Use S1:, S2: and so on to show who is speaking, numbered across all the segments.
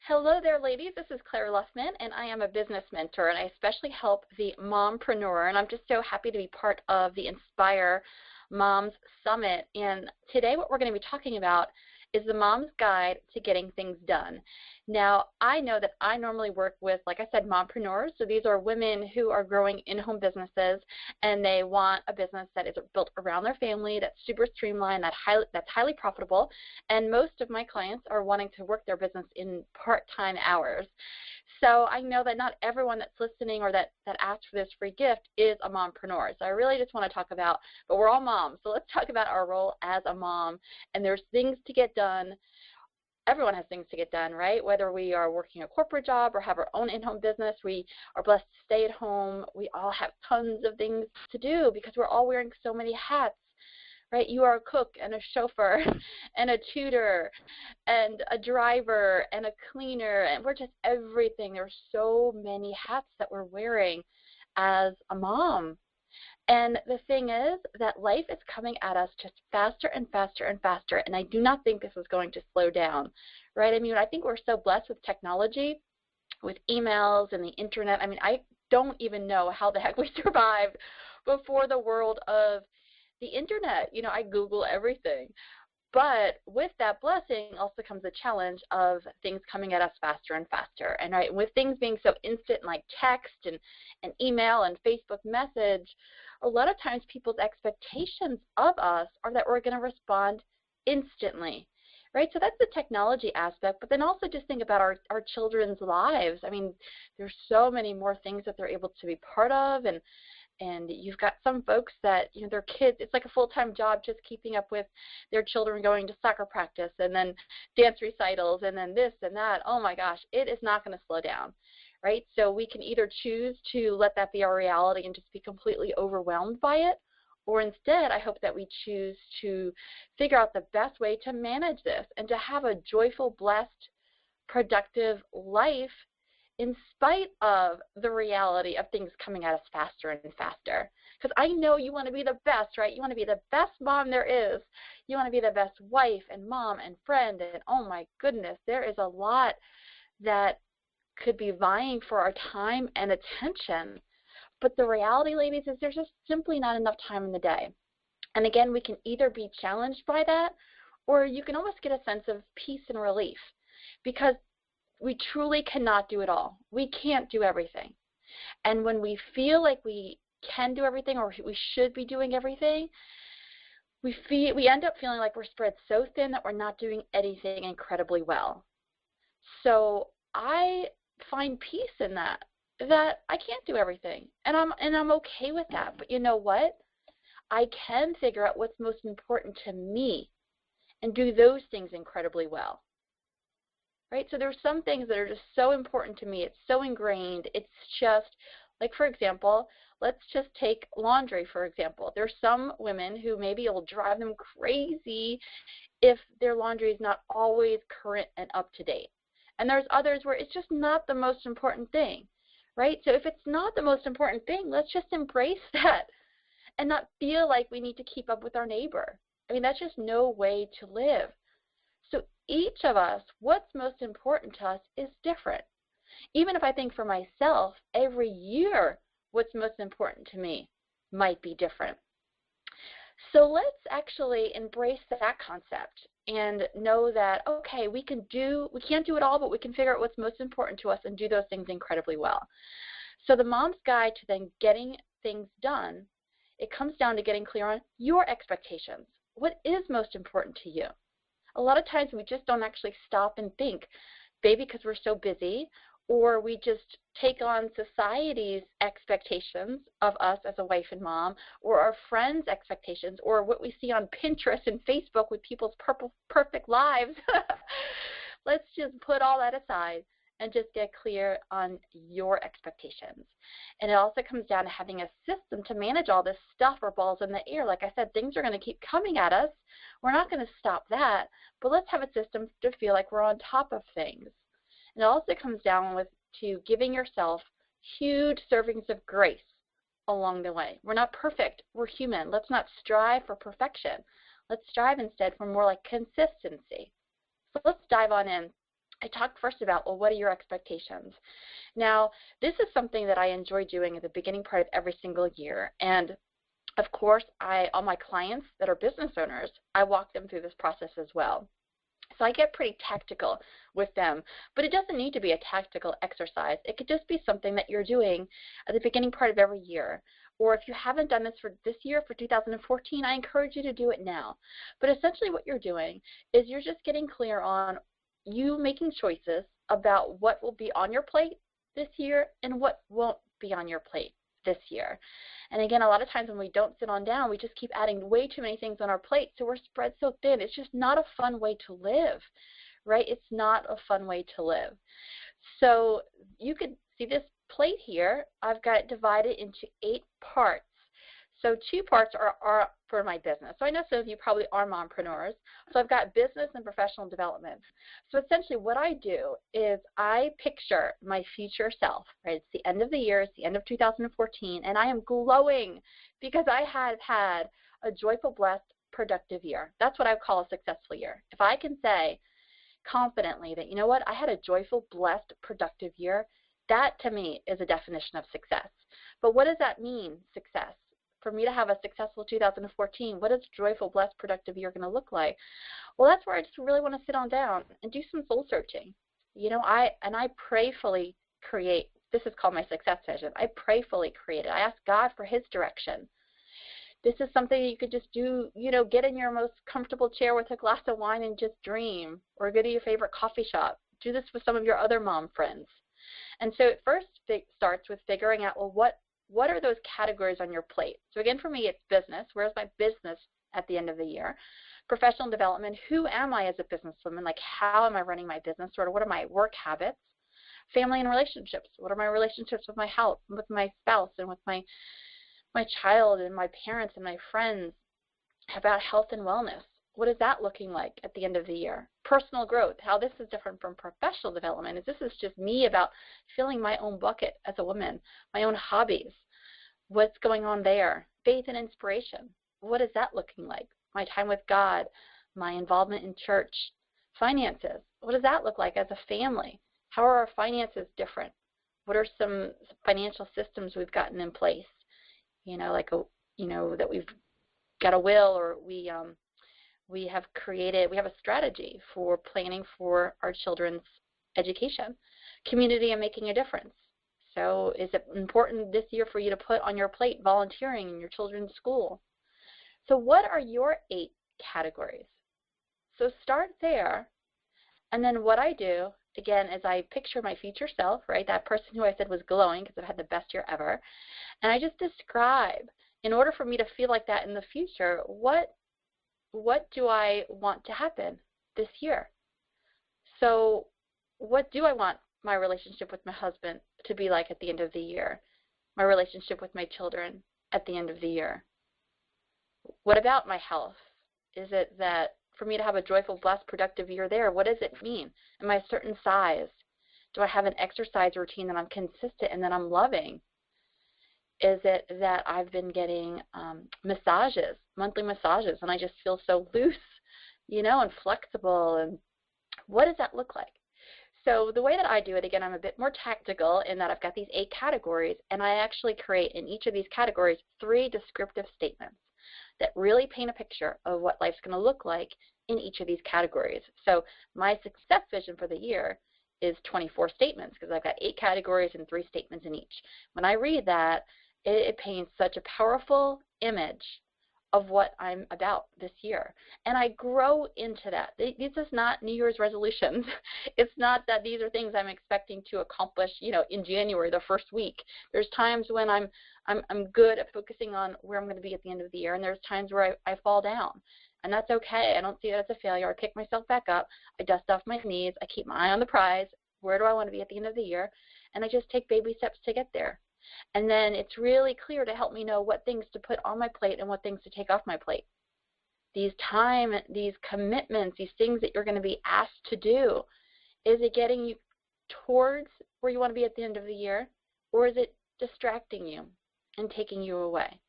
S1: Hello there, ladies. This is Claire Luffman, and I am a business mentor, and I especially help the mompreneur. And I'm just so happy to be part of the Inspire Moms Summit. And today what we're going to be talking about is the Mom's Guide to Getting Things Done. Now, I know that I normally work with, like I said, mompreneurs. So these are women who are growing in-home businesses, and they want a business that is built around their family, that's super streamlined, that's highly profitable. And most of my clients are wanting to work their business in part-time hours. So I know that not everyone that's listening or that asked for this free gift is a mompreneur. So I really just want to talk about, but we're all moms, so let's talk about our role as a mom. And there's things to get done. Everyone has things to get done, right? Whether we are working a corporate job or have our own in-home business, we are blessed to stay at home. We all have tons of things to do because we're all wearing so many hats, right? You are a cook and a chauffeur and a tutor and a driver and a cleaner, and we're just everything. There's so many hats that we're wearing as a mom. And the thing is that life is coming at us just faster and faster and faster, and I do not think this is going to slow down, right? I mean, I think we're so blessed with technology, with emails and the internet. I mean, I don't even know how the heck we survived before the world of the internet. You know, I Google everything. But with that blessing also comes the challenge of things coming at us faster and faster. And right, with things being so instant like text and email and Facebook message, a lot of times people's expectations of us are that we're going to respond instantly. Right? So that's the technology aspect, but then also just think about our children's lives. I mean, there's so many more things that they're able to be part of, and you've got some folks that, you know, their kids, it's like a full-time job just keeping up with their children going to soccer practice and then dance recitals and then this and that. Oh my gosh, it is not going to slow down, right? So we can either choose to let that be our reality and just be completely overwhelmed by it, or instead I hope that we choose to figure out the best way to manage this and to have a joyful, blessed, productive life in spite of the reality of things coming at us faster and faster. Because I know you want to be the best, right? You want to be the best mom there is. You want to be the best wife and mom and friend. And oh my goodness, there is a lot that could be vying for our time and attention. But the reality, ladies, is there's just simply not enough time in the day. And again, we can either be challenged by that, or you can almost get a sense of peace and relief, because we truly cannot do it all. We can't do everything. And when we feel like we can do everything or we should be doing everything, we end up feeling like we're spread so thin that we're not doing anything incredibly well. So I find peace in that I can't do everything. And I'm okay with that. But you know what? I can figure out what's most important to me and do those things incredibly well. Right? So there's some things that are just so important to me. It's so ingrained. It's just, like, for example, let's just take laundry, for example. There's some women who maybe it will drive them crazy if their laundry is not always current and up to date. And there's others where it's just not the most important thing, right? So if it's not the most important thing, let's just embrace that and not feel like we need to keep up with our neighbor. I mean, that's just no way to live. So each of us, what's most important to us is different. Even if I think for myself, every year what's most important to me might be different. So let's actually embrace that concept and know that, okay, we can't do it all, but we can figure out what's most important to us and do those things incredibly well. So the Mom's Guide to then getting things done, it comes down to getting clear on your expectations. What is most important to you? A lot of times we just don't actually stop and think, maybe because we're so busy, or we just take on society's expectations of us as a wife and mom, or our friends' expectations, or what we see on Pinterest and Facebook with people's perfect lives. Let's just put all that aside and just get clear on your expectations. And it also comes down to having a system to manage all this stuff or balls in the air. Like I said, things are going to keep coming at us. We're not going to stop that, but let's have a system to feel like we're on top of things. And it also comes down to giving yourself huge servings of grace along the way. We're not perfect. We're human. Let's not strive for perfection. Let's strive instead for more like consistency. So let's dive on in I talked first about, well, what are your expectations? Now, this is something that I enjoy doing at the beginning part of every single year. And of course, all my clients that are business owners, I walk them through this process as well. So I get pretty tactical with them, but it doesn't need to be a tactical exercise. It could just be something that you're doing at the beginning part of every year. Or if you haven't done this for this year, for 2014, I encourage you to do it now. But essentially what you're doing is you're just getting clear on you making choices about what will be on your plate this year and what won't be on your plate this year. And again, a lot of times when we don't sit on down, we just keep adding way too many things on our plate, so we're spread so thin. It's just not a fun way to live, right? It's not a fun way to live. So you could see this plate here. I've got it divided into 8 parts. So 2 parts are for my business. So I know some of you probably are mompreneurs. So I've got business and professional development. So essentially what I do is I picture my future self, right? It's the end of the year, it's the end of 2014, and I am glowing because I have had a joyful, blessed, productive year. That's what I call a successful year. If I can say confidently that, you know what, I had a joyful, blessed, productive year, that to me is a definition of success. But what does that mean, success? For me to have a successful 2014, what is joyful, blessed, productive year going to look like? Well, that's where I just really want to sit on down and do some soul searching. You know, I prayerfully create, this is called my success vision. I prayerfully create it. I ask God for his direction. This is something you could just do, you know, get in your most comfortable chair with a glass of wine and just dream, or go to your favorite coffee shop. Do this with some of your other mom friends. And so it first starts with figuring out, well, what are those categories on your plate? So again, for me, it's business. Where's my business at the end of the year? Professional development, who am I as a businesswoman? Like, how am I running my business? Sort of what are my work habits? Family and relationships. What are my relationships with my health, with my spouse, and with my child and my parents and my friends? About health and wellness. What is that looking like at the end of the year? Personal growth, how this is different from professional development is this is just me about filling my own bucket as a woman, my own hobbies. What's going on there? Faith and inspiration. What is that looking like? My time with God, my involvement in church. Finances. What does that look like as a family? How are our finances different? What are some financial systems we've gotten in place? You know, like that we've got a will, or we have a strategy for planning for our children's education, community, and making a difference. So is it important this year for you to put on your plate volunteering in your children's school? So what are your 8 categories? So start there, and then what I do, again, is I picture my future self, right, that person who I said was glowing because I've had the best year ever, and I just describe, in order for me to feel like that in the future, what do I want to happen this year? So what do I want my relationship with my husband to be like at the end of the year? My relationship with my children at the end of the year? What about my health? Is it that for me to have a joyful, blessed, productive year there, what does it mean? Am I a certain size? Do I have an exercise routine that I'm consistent and that I'm loving? Is it that I've been getting massages, monthly massages, and I just feel so loose, you know, and flexible? And what does that look like? So the way that I do it, again, I'm a bit more tactical in that I've got these 8 categories, and I actually create in each of these categories 3 descriptive statements that really paint a picture of what life's going to look like in each of these categories. So my success vision for the year is 24 statements because I've got 8 categories and 3 statements in each. When I read that, it paints such a powerful image of what I'm about this year. And I grow into that. This is not New Year's resolutions. It's not that these are things I'm expecting to accomplish, you know, in January, the first week. There's times when I'm good at focusing on where I'm going to be at the end of the year, and there's times where I fall down. And that's okay. I don't see it as a failure. I pick myself back up. I dust off my knees. I keep my eye on the prize. Where do I want to be at the end of the year? And I just take baby steps to get there. And then it's really clear to help me know what things to put on my plate and what things to take off my plate. These commitments, these things that you're going to be asked to do, is it getting you towards where you want to be at the end of the year, or is it distracting you and taking you away?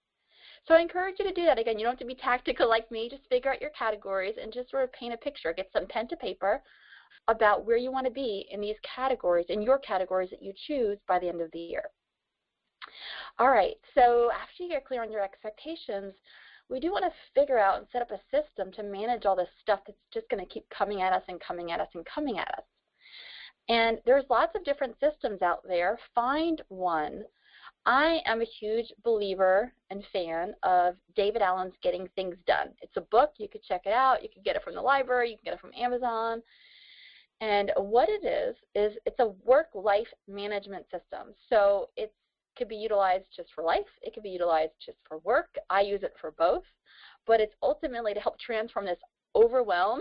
S1: So I encourage you to do that. Again, you don't have to be tactical like me. Just figure out your categories and just sort of paint a picture. Get some pen to paper, about where you want to be in these categories, in your categories that you choose by the end of the year. All right, so after you get clear on your expectations, we do want to figure out and set up a system to manage all this stuff that's just going to keep coming at us and coming at us and coming at us. And there's lots of different systems out there. Find one. I am a huge believer and fan of David Allen's Getting Things Done. It's a book. You could check it out. You can get it from the library. You can get it from Amazon. And what it is it's a work-life management system. So it could be utilized just for life. It could be utilized just for work. I use it for both. But it's ultimately to help transform this overwhelm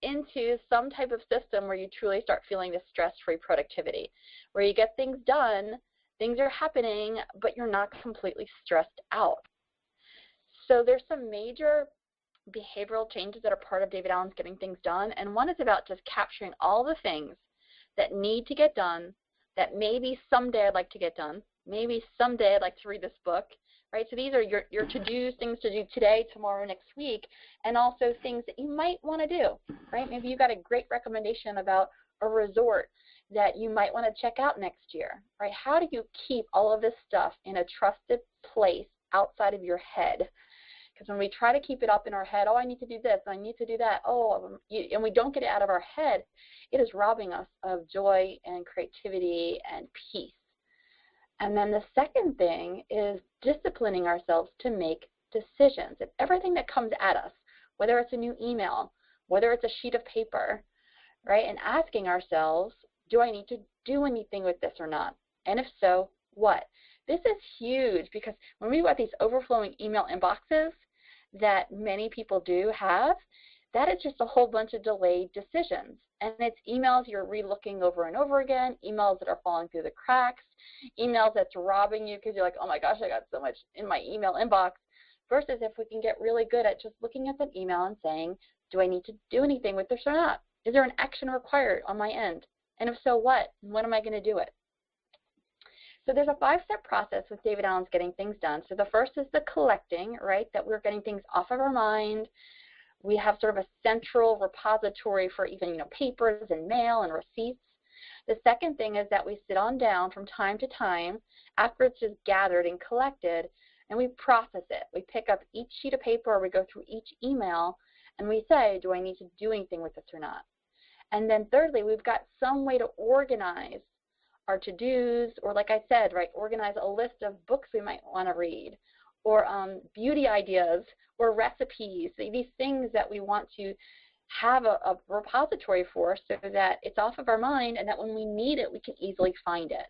S1: into some type of system where you truly start feeling this stress-free productivity, where you get things done, things are happening, but you're not completely stressed out. So there's some major behavioral changes that are part of David Allen's Getting Things Done, and one is about just capturing all the things that need to get done, that maybe someday I'd like to get done, maybe someday I'd like to read this book, right? So these are your to-dos, things to do today, tomorrow, next week, and also things that you might want to do, right? Maybe you got a great recommendation about a resort that you might want to check out next year, right? How do you keep all of this stuff in a trusted place outside of your head? Because when we try to keep it up in our head, oh, I need to do this, I need to do that, and we don't get it out of our head, it is robbing us of joy and creativity and peace. And then the second thing is disciplining ourselves to make decisions. And everything that comes at us, whether it's a new email, whether it's a sheet of paper, right, and asking ourselves, do I need to do anything with this or not? And if so, what? This is huge because when we've got these overflowing email inboxes that many people do have, that is just a whole bunch of delayed decisions. And it's emails you're re-looking over and over again, emails that are falling through the cracks, emails that's robbing you because you're like, oh my gosh, I got so much in my email inbox, versus if we can get really good at just looking at that email and saying, do I need to do anything with this or not? Is there an action required on my end? And if so, what? When am I going to do it? So there's a 5-step process with David Allen's Getting Things Done. So the first is the collecting, right, that we're getting things off of our mind. We have sort of a central repository for even, papers and mail and receipts. The second thing is that we sit on down from time to time after it's just gathered and collected, and we process it. We pick up each sheet of paper, or we go through each email, and we say, do I need to do anything with this or not? And then thirdly, we've got some way to organize our to-dos, or like I said, right, organize a list of books we might want to read, or beauty ideas, or recipes, these things that we want to have a repository for so that it's off of our mind and that when we need it, we can easily find it.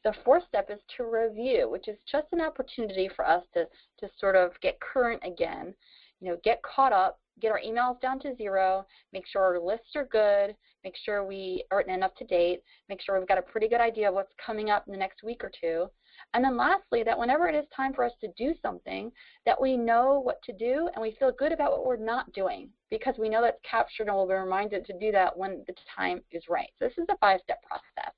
S1: The fourth step is to review, which is just an opportunity for us to sort of get current again, get caught up, get our emails down to 0, make sure our lists are good, make sure we are up to date, make sure we've got a pretty good idea of what's coming up in the next week or two. And then lastly, that whenever it is time for us to do something, that we know what to do and we feel good about what we're not doing, because we know that's captured and we'll be reminded to do that when the time is right. So this is a 5-step process.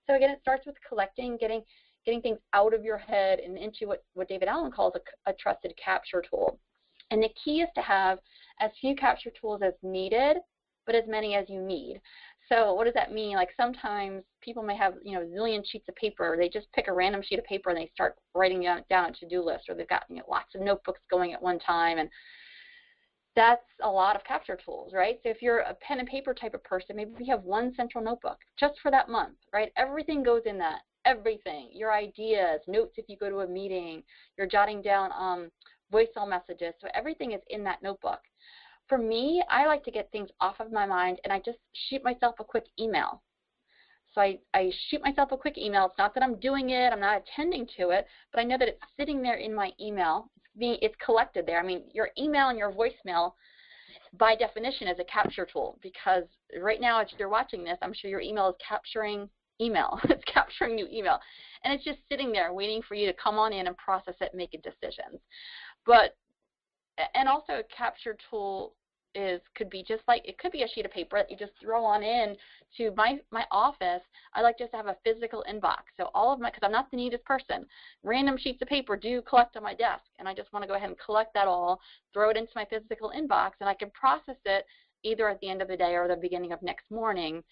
S1: So again, it starts with collecting, getting things out of your head and into what David Allen calls a trusted capture tool. And the key is to have as few capture tools as needed, but as many as you need. So what does that mean? Like sometimes people may have, a zillion sheets of paper. They just pick a random sheet of paper and they start writing down a to-do list, or they've got lots of notebooks going at one time, and that's a lot of capture tools, right? So if you're a pen and paper type of person, maybe you have one central notebook just for that month, right? Everything goes in that, everything, your ideas, notes if you go to a meeting, you're jotting down voicemail messages, so everything is in that notebook. For me, I like to get things off of my mind, and I just shoot myself a quick email. So I shoot myself a quick email. It's not that I'm doing it, I'm not attending to it, but I know that it's sitting there in my email. It's collected there. I mean, your email and your voicemail, by definition, is a capture tool, because right now, if you're watching this, I'm sure your email is capturing email. It's capturing new email. And it's just sitting there waiting for you to come on in and process it and make decisions. And also a capture tool could be just like, it could be a sheet of paper that you just throw on in to my office. I like just to have a physical inbox. So all of because I'm not the neatest person, random sheets of paper do collect on my desk, and I just want to go ahead and collect that all, throw it into my physical inbox, and I can process it either at the end of the day or the beginning of next morning.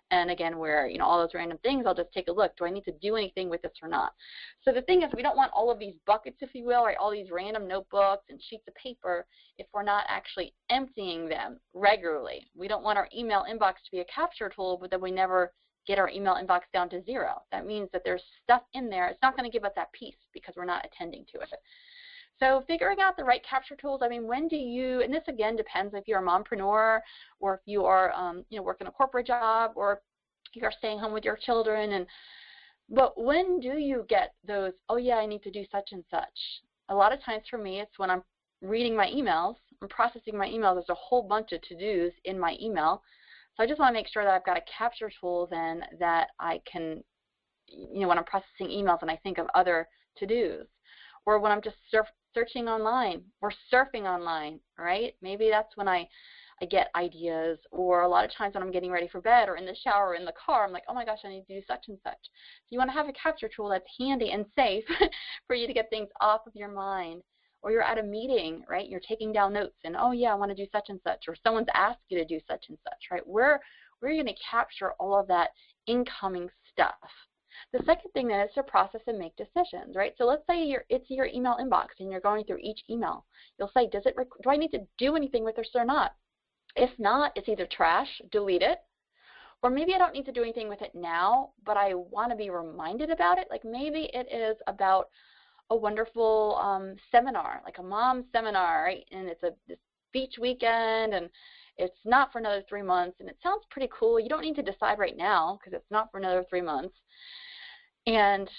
S1: And again, where, all those random things, I'll just take a look. Do I need to do anything with this or not? So the thing is, we don't want all of these buckets, if you will, right? All these random notebooks and sheets of paper if we're not actually emptying them regularly. We don't want our email inbox to be a capture tool, but then we never get our email inbox down to zero. That means that there's stuff in there. It's not going to give us that peace because we're not attending to it. So figuring out the right capture tools, when do you, and this again depends if you're a mompreneur or if you are, working a corporate job or you're staying home with your children. But when do you get those, oh yeah, I need to do such and such? A lot of times for me, it's when I'm reading my emails, I'm processing my emails. There's a whole bunch of to-dos in my email. So I just want to make sure that I've got a capture tool then that I can, when I'm processing emails and I think of other to-dos. Or when I'm just searching online or surfing online, right? Maybe that's when I get ideas. Or a lot of times when I'm getting ready for bed or in the shower or in the car, I'm like, oh my gosh, I need to do such and such. So you want to have a capture tool that's handy and safe for you to get things off of your mind. Or you're at a meeting, right? You're taking down notes and, oh yeah, I want to do such and such. Or someone's asked you to do such and such, right? Where are you going to capture all of that incoming stuff? The second thing then is to process and make decisions, right? So let's say it's your email inbox and you're going through each email. You'll say, do I need to do anything with this or not? If not, it's either trash, delete it, or maybe I don't need to do anything with it now, but I want to be reminded about it. Like maybe it is about a wonderful seminar, like a mom seminar, right? And it's this beach weekend and it's not for another 3 months and it sounds pretty cool. You don't need to decide right now because it's not for another 3 months. And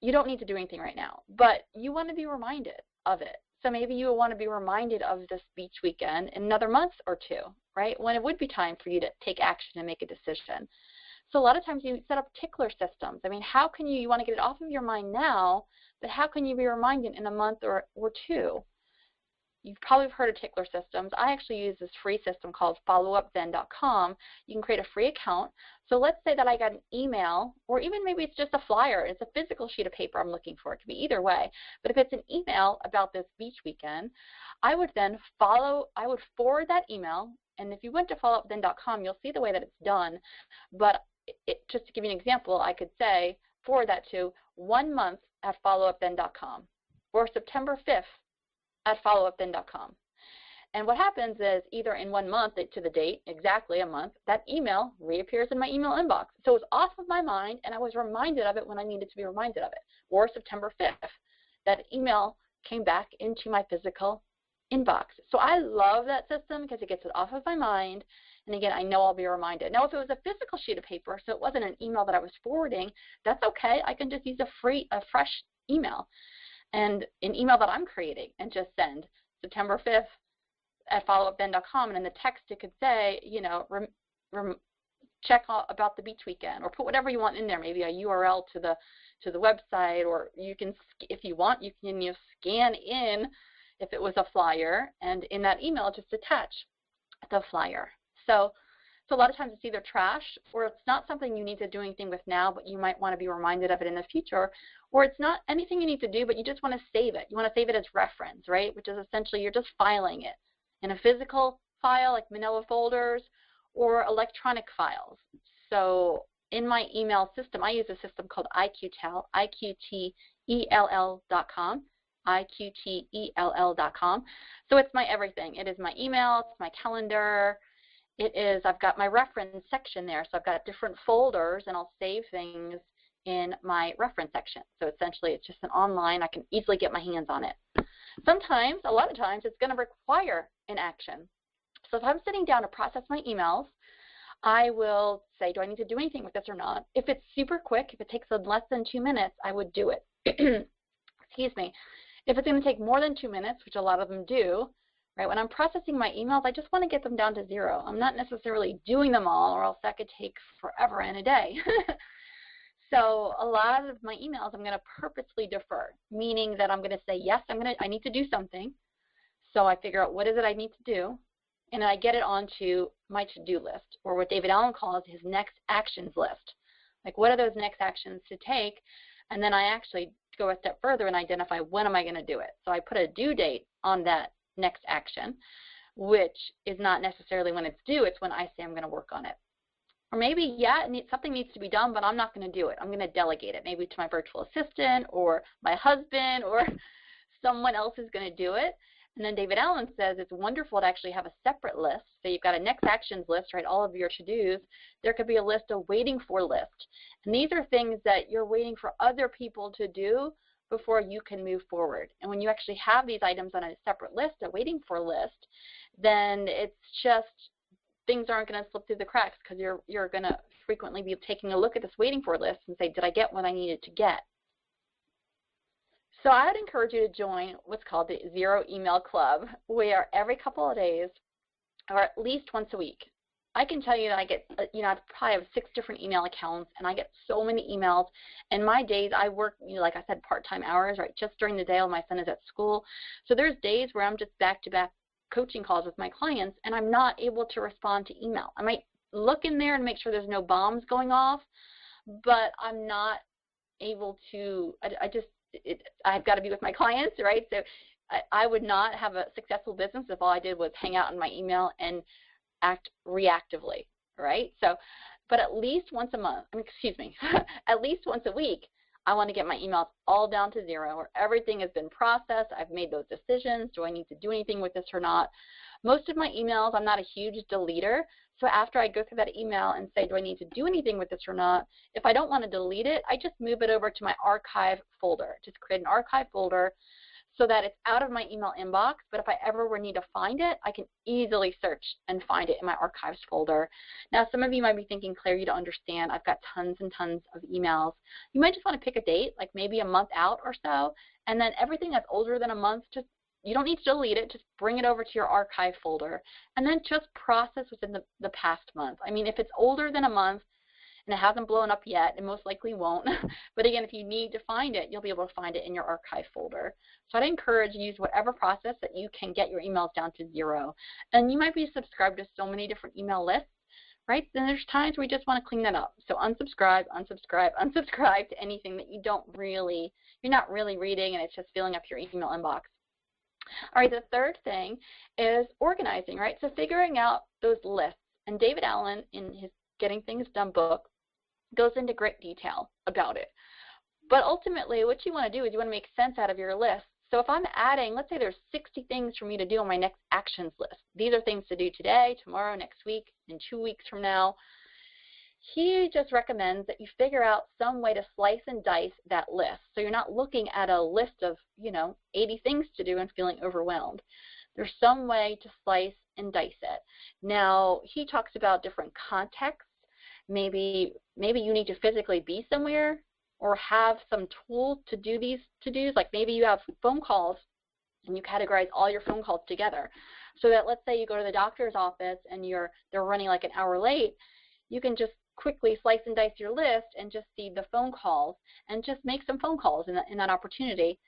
S1: you don't need to do anything right now, but you want to be reminded of it. So maybe you want to be reminded of this beach weekend in another month or two, right? When it would be time for you to take action and make a decision. So a lot of times you set up tickler systems. How can you want to get it off of your mind now, but how can you be reminded in a month or two? You've probably heard of tickler systems. I actually use this free system called followupthen.com. You can create a free account. So let's say that I got an email, or even maybe it's just a flyer. It's a physical sheet of paper I'm looking for. It could be either way. But if it's an email about this beach weekend, I would forward that email. And if you went to followupthen.com, you'll see the way that it's done. But just to give you an example, I could say, forward that to 1 month at followupthen.com or September 5th at followupthen.com. And what happens is either in 1 month to the date, exactly a month, that email reappears in my email inbox. So it was off of my mind and I was reminded of it when I needed to be reminded of it. Or September 5th, that email came back into my physical inbox. So I love that system because it gets it off of my mind. And again, I know I'll be reminded. Now, if it was a physical sheet of paper, so it wasn't an email that I was forwarding, that's okay. I can just use a fresh email and an email that I'm creating and just send September 5th at followupthen.com. And in the text, it could say, check about the beach weekend, or put whatever you want in there, maybe a URL to the website, or you can, if you want, you can scan in if it was a flyer, and in that email, just attach the flyer. So a lot of times it's either trash, or it's not something you need to do anything with now, but you might want to be reminded of it in the future, or it's not anything you need to do, but you just want to save it. You want to save it as reference, right? Which is essentially you're just filing it in a physical file like Manila folders or electronic files. So in my email system, I use a system called IQTELL, IQTELL.com. IQTELL.com. So it's my everything. It is my email, it's my calendar. I've got my reference section there. So I've got different folders and I'll save things in my reference section. So essentially it's just an online, I can easily get my hands on it. Sometimes, a lot of times, it's going to require an action. So if I'm sitting down to process my emails, I will say, do I need to do anything with this or not? If it's super quick, if it takes less than 2 minutes, I would do it. Excuse me. If it's going to take more than 2 minutes, which a lot of them do, right? When I'm processing my emails, I just want to get them down to 0. I'm not necessarily doing them all, or else that could take forever and a day. So a lot of my emails I'm going to purposely defer, meaning that I'm going to say, yes, I need to do something. So I figure out what is it I need to do, and I get it onto my to-do list, or what David Allen calls his next actions list. Like, what are those next actions to take? And then I actually go a step further and identify when am I going to do it. So I put a due date on that next action. which is not necessarily when it's due. It's when I say I'm going to work on it. Or maybe, yeah, something needs to be done, but I'm not going to do it. I'm going to delegate it, maybe to my virtual assistant or my husband, or someone else is going to do it. And then David Allen says it's wonderful to actually have a separate list. So you've got a next actions list, right, all of your to-dos. There could be a list, a waiting for list. And these are things that you're waiting for other people to do before you can move forward. And when you actually have these items on a separate list, a waiting for list, then it's just things aren't going to slip through the cracks, because you're going to frequently be taking a look at this waiting for list and say, did I get what I needed to get? So I would encourage you to join what's called the Zero Email Club, where every couple of days, or at least once a week, I can tell you that I get, I probably have 6 different email accounts, and I get so many emails. And my days, I work, like I said, part-time hours, right, just during the day while my son is at school. So there's days where I'm just back-to-back coaching calls with my clients, and I'm not able to respond to email. I might look in there and make sure there's no bombs going off, but I'm not able to, I've got to be with my clients, right? So I would not have a successful business if all I did was hang out in my email and act reactively, right? So, but at least once a month, at least once a week, I want to get my emails all down to 0, where everything has been processed. I've made those decisions. Do I need to do anything with this or not? Most of my emails, I'm not a huge deleter. So after I go through that email and say, do I need to do anything with this or not? If I don't want to delete it, I just move it over to my archive folder. Just create an archive folder so that it's out of my email inbox. But if I ever need to find it, I can easily search and find it in my archives folder. Now, some of you might be thinking, Claire, you don't understand. I've got tons and tons of emails. You might just want to pick a date, like maybe a month out or so, and then everything that's older than a month, you don't need to delete it. Just bring it over to your archive folder, and then just process within the past month. I mean, if it's older than a month and it hasn't blown up yet, it most likely won't. But again, if you need to find it, you'll be able to find it in your archive folder. So I'd encourage you to use whatever process that you can get your emails down to 0. And you might be subscribed to so many different email lists, right? Then there's times where you just want to clean that up. So unsubscribe, unsubscribe, unsubscribe to anything that you're not really reading, and it's just filling up your email inbox. All right, the third thing is organizing, right? So figuring out those lists. And David Allen, in his Getting Things Done book, goes into great detail about it. But ultimately, what you want to do is you want to make sense out of your list. So if I'm adding, let's say there's 60 things for me to do on my next actions list. These are things to do today, tomorrow, next week, and 2 weeks from now. He just recommends that you figure out some way to slice and dice that list. So you're not looking at a list of, 80 things to do and feeling overwhelmed. There's some way to slice and dice it. Now, he talks about different contexts. Maybe you need to physically be somewhere or have some tools to do these to-dos. Like maybe you have phone calls and you categorize all your phone calls together. So that, let's say you go to the doctor's office and they're running like an hour late, you can just quickly slice and dice your list and just see the phone calls and just make some phone calls in that opportunity,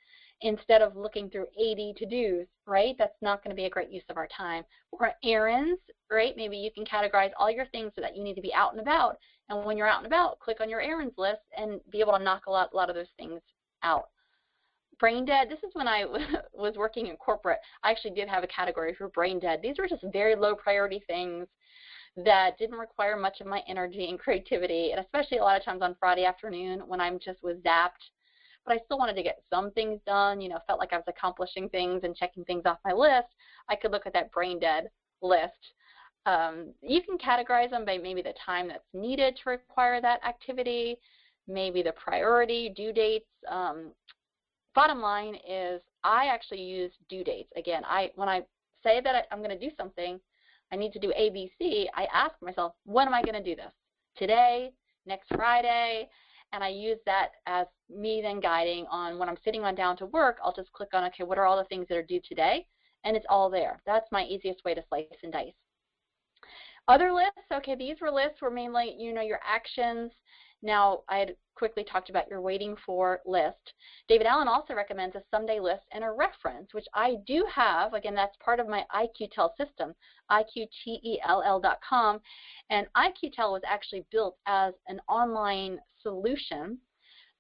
S1: instead of looking through 80 to-dos, right? That's not going to be a great use of our time. Or errands, right? Maybe you can categorize all your things so that you need to be out and about. And when you're out and about, click on your errands list and be able to knock a lot of those things out. Brain dead, this is when I was working in corporate. I actually did have a category for brain dead. These were just very low priority things that didn't require much of my energy and creativity, and especially a lot of times on Friday afternoon when I'm just was zapped. But I still wanted to get some things done, felt like I was accomplishing things and checking things off my list. I could look at that brain dead list. You can categorize them by maybe the time that's needed to require that activity, maybe the priority, due dates. Bottom line is I actually use due dates. Again, when I say that I'm going to do something, I need to do A, B, C, I ask myself, when am I going to do this? Today, next Friday? And I use that as me then guiding on when I'm sitting on down to work, I'll just click on, okay, what are all the things that are due today? And it's all there. That's my easiest way to slice and dice. Other lists, okay, these were lists were mainly, your actions. Now, I had quickly talked about your waiting for list. David Allen also recommends a someday list and a reference, which I do have. Again, that's part of my IQTEL system, IQTELL.com. And IQTEL was actually built as an online solution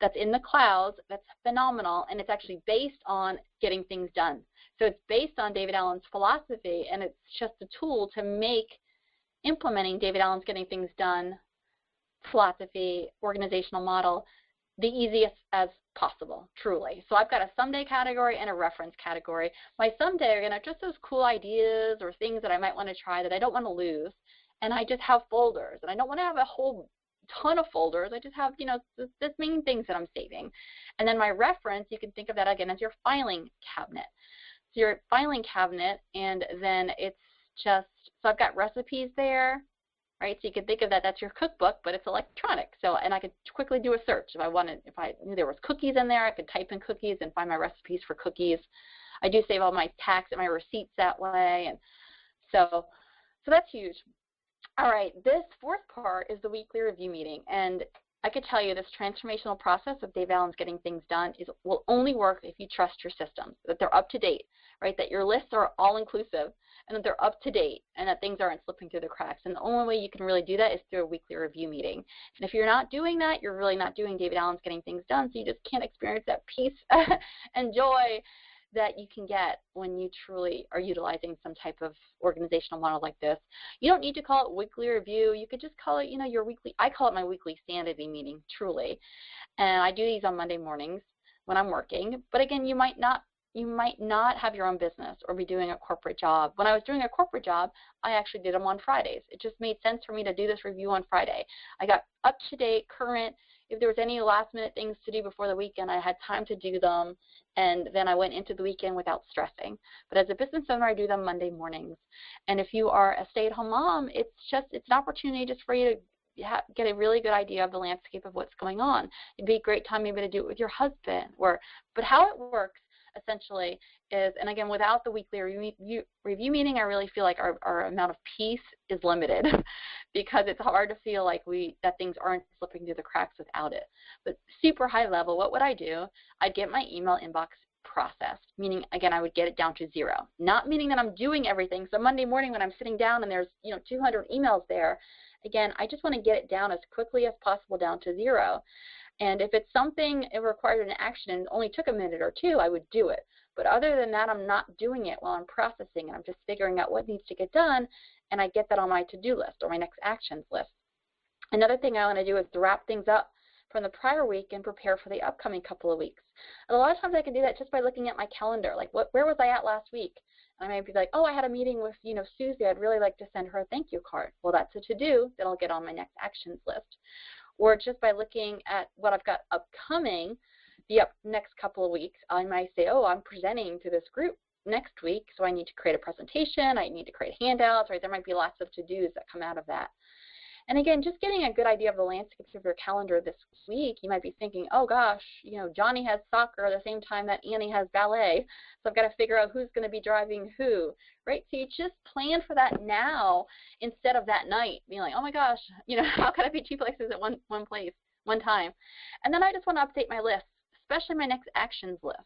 S1: that's in the clouds, that's phenomenal, and it's actually based on getting things done. So it's based on David Allen's philosophy, and it's just a tool to make implementing David Allen's getting things done philosophy, organizational model, the easiest as possible, truly. So I've got a someday category and a reference category. My someday are going to just those cool ideas or things that I might want to try that I don't want to lose, and I just have folders. And I don't want to have a whole ton of folders. I just have, the main things that I'm saving. And then my reference, you can think of that again as your filing cabinet. So your filing cabinet, and then it's just, so I've got recipes there, right? So you can think of that, that's your cookbook, but it's electronic. So, and I could quickly do a search if I knew there was cookies in there, I could type in cookies and find my recipes for cookies. I do save all my tax and my receipts that way, and so that's huge. All right, this fourth part is the weekly review meeting, and I could tell you this transformational process of Dave Allen's getting things done will only work if you trust your systems, that they're up to date, right? That your lists are all inclusive and that they're up to date and that things aren't slipping through the cracks. And the only way you can really do that is through a weekly review meeting. And if you're not doing that, you're really not doing David Allen's getting things done, so you just can't experience that peace and joy that you can get when you truly are utilizing some type of organizational model like this. You don't need to call it weekly review. You could just call it, your weekly, I call it my weekly sanity meeting, truly. And I do these on Monday mornings when I'm working. But again, you might not have your own business or be doing a corporate job. When I was doing a corporate job, I actually did them on Fridays. It just made sense for me to do this review on Friday. I got up to date, current. If there was any last minute things to do before the weekend, I had time to do them, and then I went into the weekend without stressing. But as a business owner, I do them Monday mornings. And if you are a stay-at-home mom, it's an opportunity just for you to get a really good idea of the landscape of what's going on. It'd be a great time maybe to do it with your husband. But how it works essentially is, and again, without the weekly review meeting, I really feel like our amount of peace is limited because it's hard to feel like that things aren't slipping through the cracks without it. But super high level, what would I do? I'd get my email inbox processed, meaning, again, I would get it down to zero. Not meaning that I'm doing everything. So Monday morning when I'm sitting down and there's 200 emails there, again, I just want to get it down as quickly as possible down to zero. And if it's something it required an action and only took a minute or two, I would do it. But other than that, I'm not doing it while I'm processing, and I'm just figuring out what needs to get done, and I get that on my to-do list or my next actions list. Another thing I want to do is to wrap things up from the prior week and prepare for the upcoming couple of weeks. And a lot of times I can do that just by looking at my calendar, like where was I at last week? And I might be like, oh, I had a meeting with Susie. I'd really like to send her a thank you card. Well, that's a to-do that I'll get on my next actions list. Or just by looking at what I've got upcoming the next couple of weeks, I might say, oh, I'm presenting to this group next week, so I need to create a presentation, I need to create handouts, right? There might be lots of to-dos that come out of that. And again, just getting a good idea of the landscape of your calendar this week, you might be thinking, oh gosh, Johnny has soccer at the same time that Annie has ballet, so I've got to figure out who's going to be driving who, right? So you just plan for that now instead of that night, being like, oh my gosh, how can I be two places at one place, one time? And then I just want to update my list, especially my next actions list.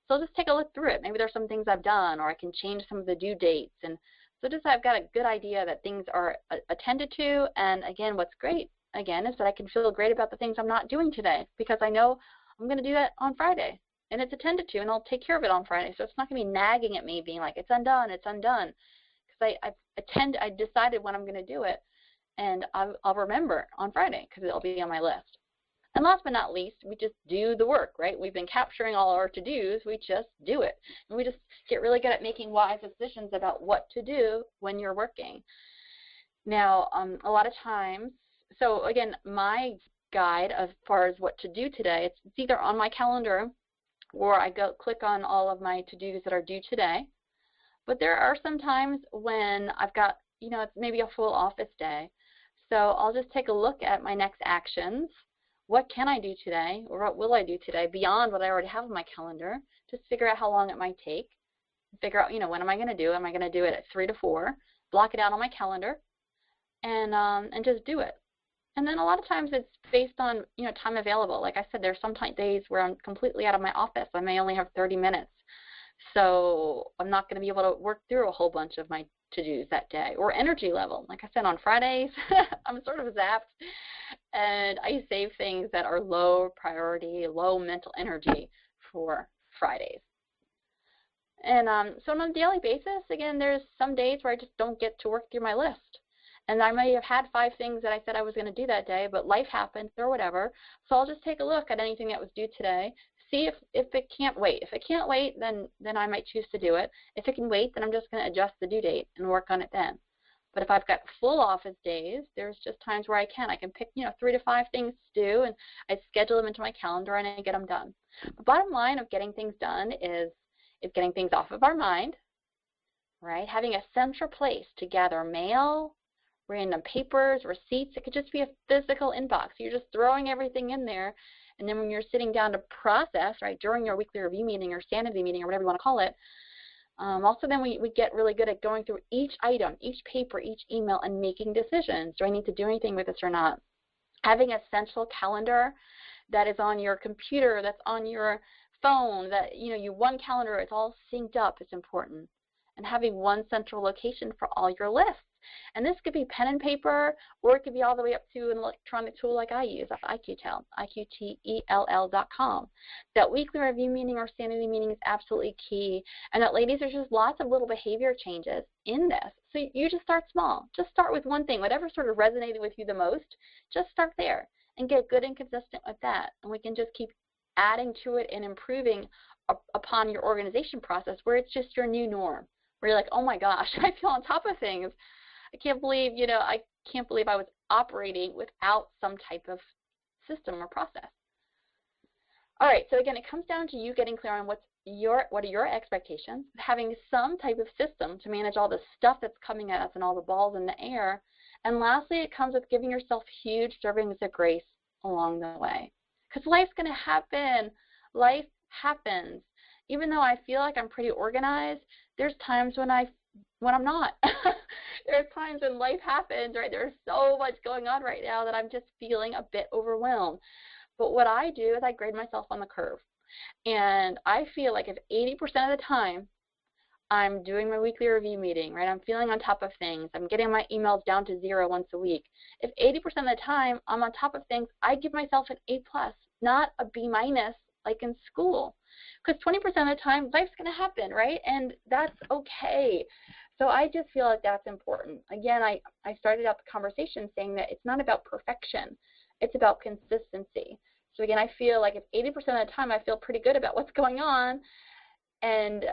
S1: So I'll just take a look through it. Maybe there's some things I've done, or I can change some of the due dates. And so just I've got a good idea that things are attended to. And again, what's great, again, is that I can feel great about the things I'm not doing today because I know I'm going to do that on Friday. And it's attended to, and I'll take care of it on Friday. So it's not going to be nagging at me being like, it's undone, it's undone. Because I decided when I'm going to do it, and I'll remember on Friday because it'll be on my list. And last but not least, we just do the work, right? We've been capturing all our to-dos. We just do it. And we just get really good at making wise decisions about what to do when you're working. Now, a lot of times, so again, my guide as far as what to do today, it's either on my calendar or I click on all of my to-dos that are due today. But there are some times when I've got, it's maybe a full office day. So I'll just take a look at my next actions. What can I do today, or what will I do today beyond what I already have on my calendar? Just figure out how long it might take. Figure out, when am I going to do it? Am I going to do it at 3 to 4? Block it out on my calendar, and just do it. And then a lot of times it's based on time available. Like I said, there's some days where I'm completely out of my office. I may only have 30 minutes, so I'm not going to be able to work through a whole bunch of my to-dos that day, or energy level. Like I said, on Fridays, I'm sort of zapped, and I save things that are low priority, low mental energy for Fridays. And so on a daily basis, again, there's some days where I just don't get to work through my list. And I may have had 5 things that I said I was going to do that day, but life happens or whatever. So I'll just take a look at anything that was due today, see if it can't wait. If it can't wait, then I might choose to do it. If it can wait, then I'm just going to adjust the due date and work on it then. But if I've got full office days, there's just times where I can pick 3 to 5 things to do, and I schedule them into my calendar and I get them done. The bottom line of getting things done is getting things off of our mind, right? Having a central place to gather mail, random papers, receipts. It could just be a physical inbox. You're just throwing everything in there, and then when you're sitting down to process, right, during your weekly review meeting or sanity meeting or whatever you want to call it, also then we get really good at going through each item, each paper, each email, and making decisions. Do I need to do anything with this or not? Having a central calendar that is on your computer, that's on your phone, that you one calendar, it's all synced up, is important. And having one central location for all your lists. And this could be pen and paper, or it could be all the way up to an electronic tool like I use, IQTEL, IQTELL.com. That weekly review meeting or sanity meeting is absolutely key. And that, ladies, there's just lots of little behavior changes in this. So you just start small. Just start with one thing. Whatever sort of resonated with you the most, just start there and get good and consistent with that. And we can just keep adding to it and improving upon your organization process, where it's just your new norm, where you're like, oh my gosh, I feel on top of things. I can't believe, I was operating without some type of system or process. All right, so again, it comes down to you getting clear on what are your expectations, having some type of system to manage all the stuff that's coming at us and all the balls in the air. And lastly, it comes with giving yourself huge servings of grace along the way. Because life's going to happen. Life happens. Even though I feel like I'm pretty organized, there's times when I'm not. There's times when life happens, right? There's so much going on right now that I'm just feeling a bit overwhelmed. But what I do is I grade myself on the curve. And I feel like if 80% of the time I'm doing my weekly review meeting, right? I'm feeling on top of things. I'm getting my emails down to 0 once a week. If 80% of the time I'm on top of things, I give myself an A+, not a B- like in school. Because 20% of the time, life's going to happen, right? And that's okay. So I just feel like that's important. Again, I started out the conversation saying that it's not about perfection. It's about consistency. So again, I feel like if 80% of the time I feel pretty good about what's going on, and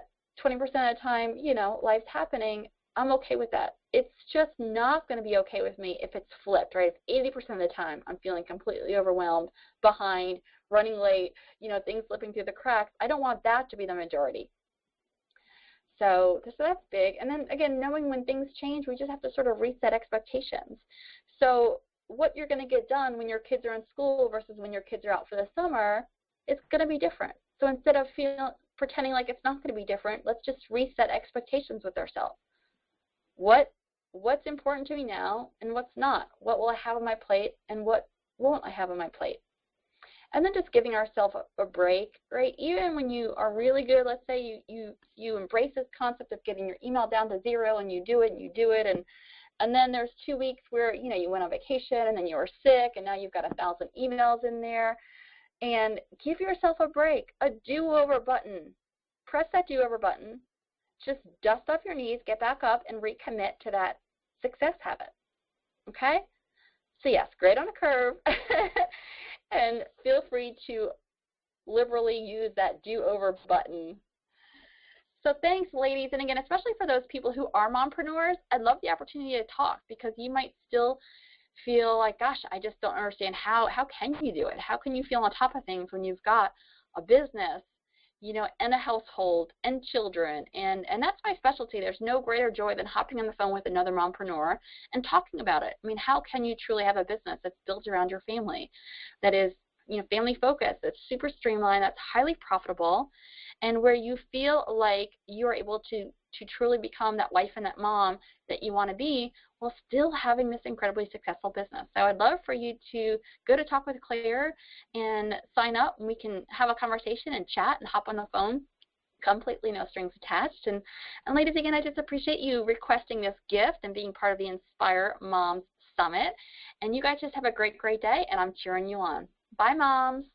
S1: 20% of the time, life's happening, I'm okay with that. It's just not going to be okay with me if it's flipped, right? If 80% of the time I'm feeling completely overwhelmed, behind, running late, things slipping through the cracks, I don't want that to be the majority. So that's big. And then, again, knowing when things change, we just have to sort of reset expectations. So what you're going to get done when your kids are in school versus when your kids are out for the summer, it's going to be different. So instead of pretending like it's not going to be different, let's just reset expectations with ourselves. What's important to me now and what's not? What will I have on my plate and what won't I have on my plate? And then just giving ourselves a break, right? Even when you are really good, let's say you embrace this concept of getting your email down to 0 and you do it, and then there's 2 weeks where, you went on vacation and then you were sick and now you've got 1,000 emails in there. And give yourself a break, a do-over button. Press that do-over button. Just dust off your knees, get back up, and recommit to that success habit. Okay? So yes, grade on a curve. And feel free to liberally use that do-over button. So thanks, ladies. And again, especially for those people who are mompreneurs, I'd love the opportunity to talk, because you might still feel like, gosh, I just don't understand how can you do it? How can you feel on top of things when you've got a business, and a household and children? And that's my specialty. There's no greater joy than hopping on the phone with another mompreneur and talking about it. I mean, how can you truly have a business that's built around your family, that is, family focused, that's super streamlined, that's highly profitable, and where you feel like you're able to truly become that wife and that mom that you want to be, while still having this incredibly successful business. So I'd love for you to go to Talk with Claire and sign up, and we can have a conversation and chat and hop on the phone completely no strings attached. And ladies, again, I just appreciate you requesting this gift and being part of the Inspire Moms Summit. And you guys just have a great, great day, and I'm cheering you on. Bye, moms.